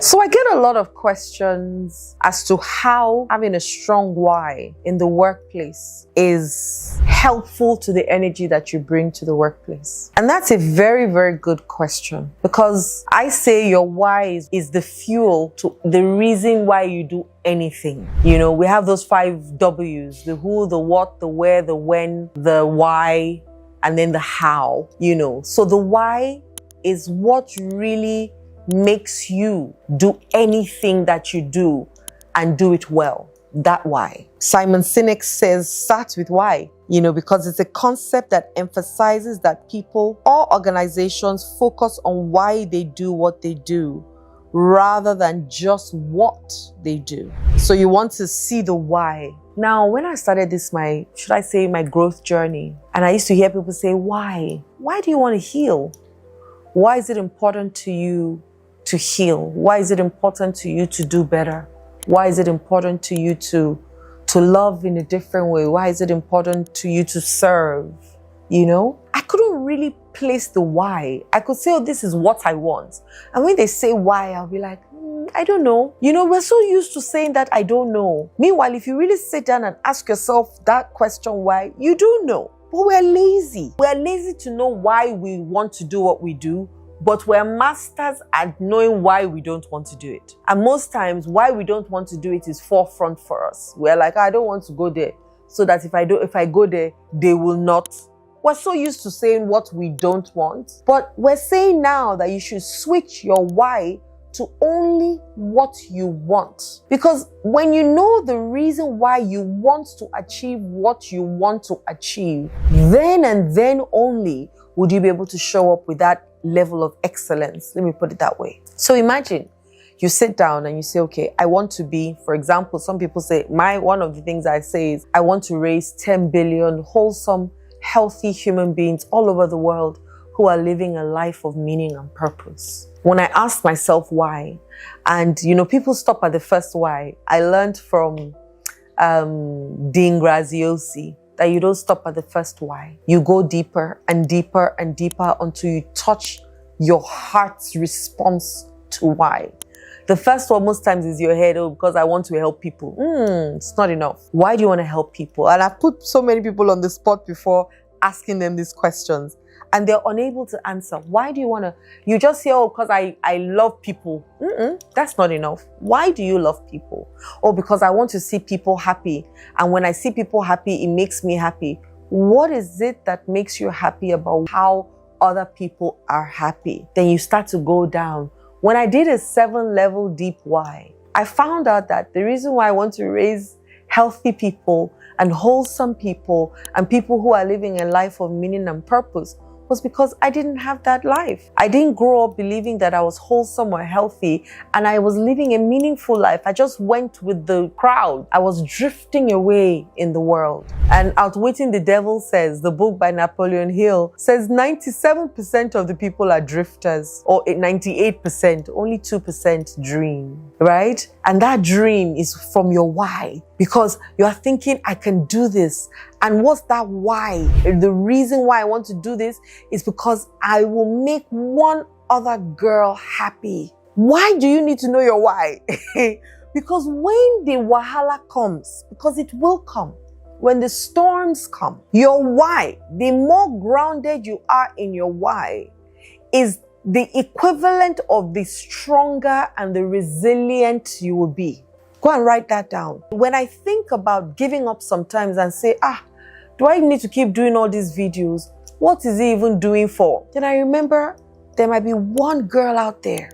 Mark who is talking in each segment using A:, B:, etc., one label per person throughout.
A: So I get a lot of questions as to how having a strong why in the workplace is helpful to the energy that you bring to the workplace. And that's a very, very good question, because I say your why is the fuel to the reason why you do anything. You know, we have those 5 W's: the who, the what, the where, the when, the why, and then the how, you know. So the why is what really makes you do anything that you do and do it well. That why. Simon Sinek says, start with why, you know, because it's a concept that emphasizes that people or organizations focus on why they do what they do rather than just what they do. So you want to see the why. Now, when I started this, my growth journey, and I used to hear people say, why? Why do you want to heal? Why is it important to you to heal? Why is it important to you to do better? Why is it important to you to love in a different way? Why is it important to you to serve? You know, I couldn't really place the why. I could say, oh, this is what I want. And when they say why, I'll be like, I don't know. You know, we're so used to saying that I don't know. Meanwhile, if you really sit down and ask yourself that question, why, you do know. But we're lazy. We're lazy to know why we want to do what we do, but we're masters at knowing why we don't want to do it. And most times, why we don't want to do it is forefront for us. We're like, I don't want to go there, so that if I go there, they will not. We're so used to saying what we don't want, but we're saying now that you should switch your why to only what you want. Because when you know the reason why you want to achieve what you want to achieve, then and then only would you be able to show up with that level of excellence. Let me put it that way. So imagine you sit down and you say, okay, I want to be, for example, some people say, one of the things I say is, I want to raise 10 billion wholesome, healthy human beings all over the world who are living a life of meaning and purpose. When I asked myself why, and you know, people stop at the first why. I learned from Dean Graziosi that you don't stop at the first why. You go deeper and deeper and deeper until you touch your heart's response to why. The first one most times is your head, oh, because I want to help people. It's not enough. Why do you want to help people? And I've put so many people on the spot before asking them these questions, and they're unable to answer. Why do you want to? You just say, oh, because I love people. That's not enough. Why do you love people? Oh, because I want to see people happy. And when I see people happy, it makes me happy. What is it that makes you happy about how other people are happy? Then you start to go down. When I did a 7-level deep why, I found out that the reason why I want to raise healthy people and wholesome people and people who are living a life of meaning and purpose was because I didn't have that life. I didn't grow up believing that I was wholesome or healthy and I was living a meaningful life. I just went with the crowd. I was drifting away in the world. And Outwitting the Devil Says, the book by Napoleon Hill, says 97% of the people are drifters, or 98%, only 2% dream, right? And that dream is from your why, because you are thinking, I can do this. And what's that why? The reason why I want to do this is because I will make one other girl happy. Why do you need to know your why? Because when the wahala comes, because it will come, when the storms come, your why, the more grounded you are in your why, is the equivalent of the stronger and the resilient you will be. Go and write that down. When I think about giving up sometimes and say, do I need to keep doing all these videos? What is it even doing for? Then I remember there might be one girl out there,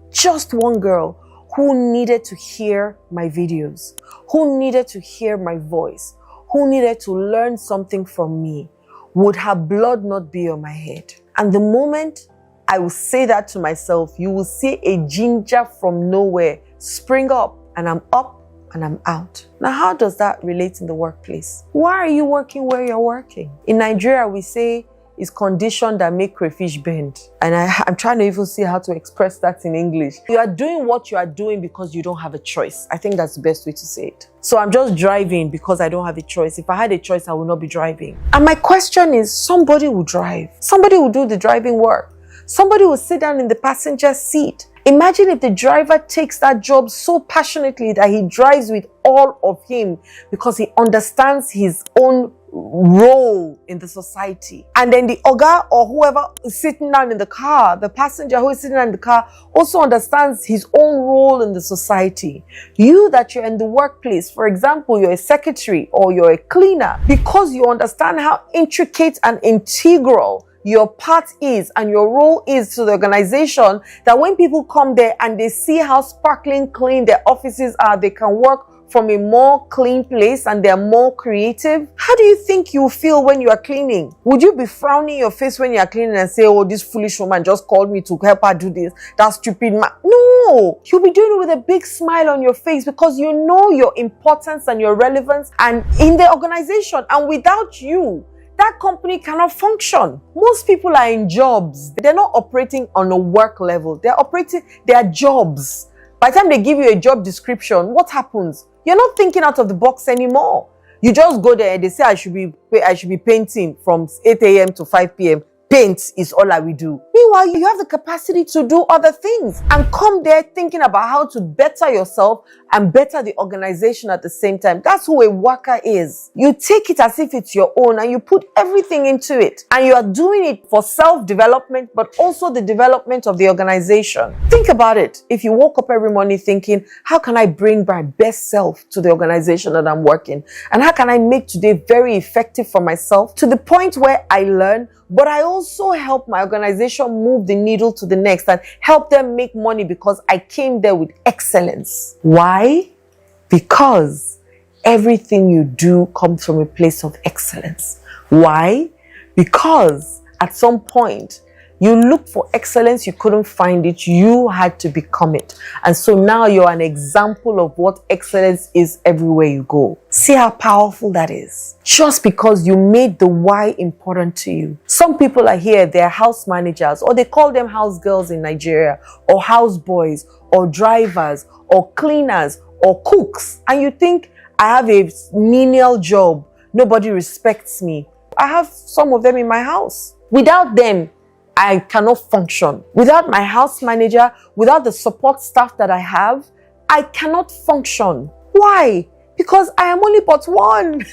A: just one girl, who needed to hear my videos, who needed to hear my voice, who needed to learn something from me. Would her blood not be on my head? And the moment I will say that to myself, you will see a ginger from nowhere spring up, and I'm up and I'm out. Now, how does that relate in the workplace? Why are you working where you're working? In Nigeria, we say it's conditions that make crayfish bend. And I'm trying to even see how to express that in English. You are doing what you are doing because you don't have a choice. I think that's the best way to say it. So I'm just driving because I don't have a choice. If I had a choice, I would not be driving. And my question is, somebody will drive. Somebody will do the driving work. Somebody will sit down in the passenger seat Imagine if the driver takes that job so passionately that he drives with all of him because he understands his own role in the society. And then the oga or whoever is sitting down in the car, the passenger who is sitting down in the car, also understands his own role in the society. You that you're in the workplace, for example, you're a secretary or you're a cleaner, because you understand how intricate and integral your part is and your role is to the organization, that when people come there and they see how sparkling clean their offices are, they can work from a more clean place and they're more creative. How do you think you feel when you are cleaning? Would you be frowning your face when you are cleaning and say, oh, this foolish woman just called me to help her do this, that stupid man? No, you'll be doing it with a big smile on your face because you know your importance and your relevance and in the organization. And without you, that company cannot function. Most people are in jobs. They're not operating on a work level. They're operating their jobs. By the time they give you a job description, what happens? You're not thinking out of the box anymore. You just go there. They say I should be painting from 8 a.m. to 5 p.m. Paint is all I will do. Meanwhile, you have the capacity to do other things and come there thinking about how to better yourself and better the organization at the same time. That's who a worker is. You take it as if it's your own and you put everything into it. And you are doing it for self-development, but also the development of the organization. Think about it. If you woke up every morning thinking, how can I bring my best self to the organization that I'm working? And how can I make today very effective for myself to the point where I learn, but I also help my organization move the needle to the next and help them make money because I came there with excellence. Why? Because everything you do comes from a place of excellence. Why? Because at some point, you looked for excellence, you couldn't find it, you had to become it. And so now you're an example of what excellence is everywhere you go. See how powerful that is? Just because you made the why important to you. Some people are here, they're house managers, or they call them house girls in Nigeria, or house boys, or drivers, or cleaners, or cooks. And you think, I have a menial job, nobody respects me. I have some of them in my house. Without them, I cannot function. Without my house manager, without the support staff that I have, I cannot function. Why? Because I am only but one.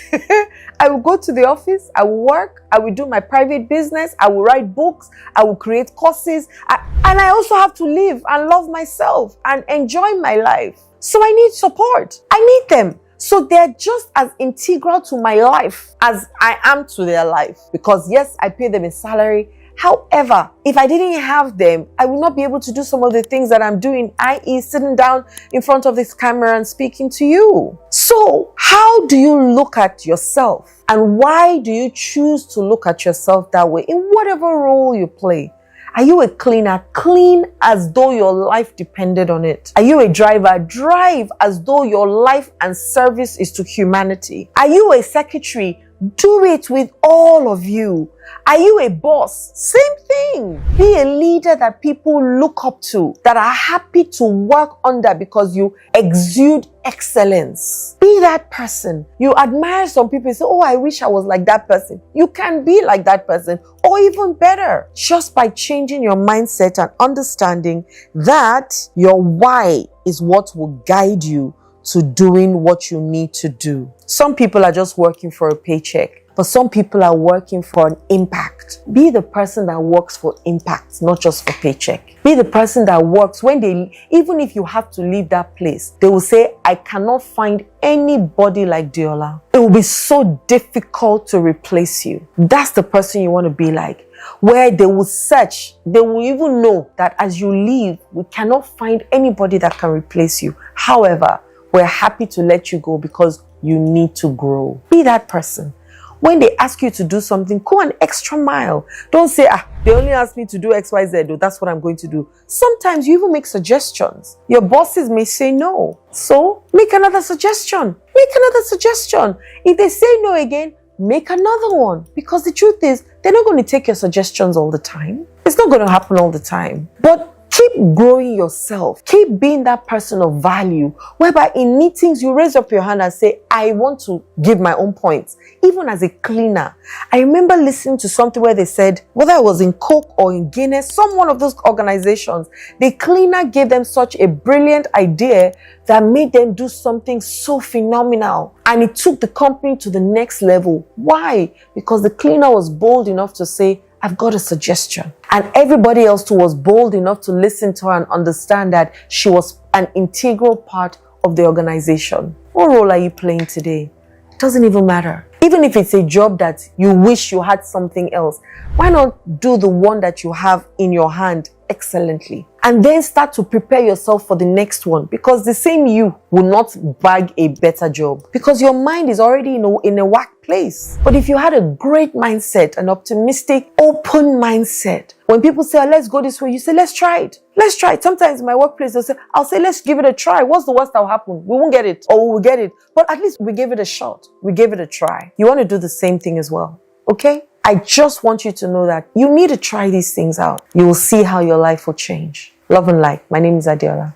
A: I will go to the office, I will work, I will do my private business, I will write books, I will create courses, and I also have to live and love myself and enjoy my life. So I need support. I need them. So they're just as integral to my life as I am to their life. Because yes, I pay them a salary. However, if I didn't have them, I would not be able to do some of the things that I'm doing, i.e. sitting down in front of this camera and speaking to you. So how do you look at yourself? And why do you choose to look at yourself that way in whatever role you play? Are you a cleaner? Clean as though your life depended on it. Are you a driver? Drive as though your life and service is to humanity. Are you a secretary? Do it with all of you. Are you a boss? Same thing. Be a leader that people look up to, that are happy to work under because you exude excellence. Be that person. You admire some people and say, oh, I wish I was like that person. You can be like that person or even better just by changing your mindset and understanding that your why is what will guide you to doing what you need to do. Some people are just working for a paycheck, but some people are working for an impact. Be the person that works for impact, not just for paycheck. Be the person that works even if you have to leave that place, they will say, I cannot find anybody like Adeola. It will be so difficult to replace you. That's the person you want to be like. Where they will search, they will even know that as you leave, we cannot find anybody that can replace you. However, we're happy to let you go because you need to grow. Be that person. When they ask you to do something, go an extra mile. Don't say, they only asked me to do X, Y, Z. That's what I'm going to do. Sometimes you even make suggestions. Your bosses may say no. So make another suggestion. Make another suggestion. If they say no again, make another one. Because the truth is, they're not going to take your suggestions all the time. It's not going to happen all the time. But keep keep growing yourself. Keep being that person of value, whereby in meetings you raise up your hand and say, I want to give my own points. Even as a cleaner, I remember listening to something where they said, whether it was in Coke or in Guinness, one of those organizations, the cleaner gave them such a brilliant idea that made them do something so phenomenal. And it took the company to the next level. Why? Because the cleaner was bold enough to say, I've got a suggestion. And everybody else too was bold enough to listen to her and understand that she was an integral part of the organization. What role are you playing today? It doesn't even matter. Even if it's a job that you wish you had something else, why not do the one that you have in your hand excellently? And then start to prepare yourself for the next one, because the same you will not bag a better job because your mind is already in a whack place. But if you had a great mindset, an optimistic, open mindset, when people say, oh, let's go this way, you say, let's try it. Let's try it. Sometimes in my workplace, I'll say, let's give it a try. What's the worst that will happen? We won't get it, or we will get it. But at least we gave it a shot. We gave it a try. You want to do the same thing as well. Okay? I just want you to know that you need to try these things out. You will see how your life will change. Love and light. My name is Adeola.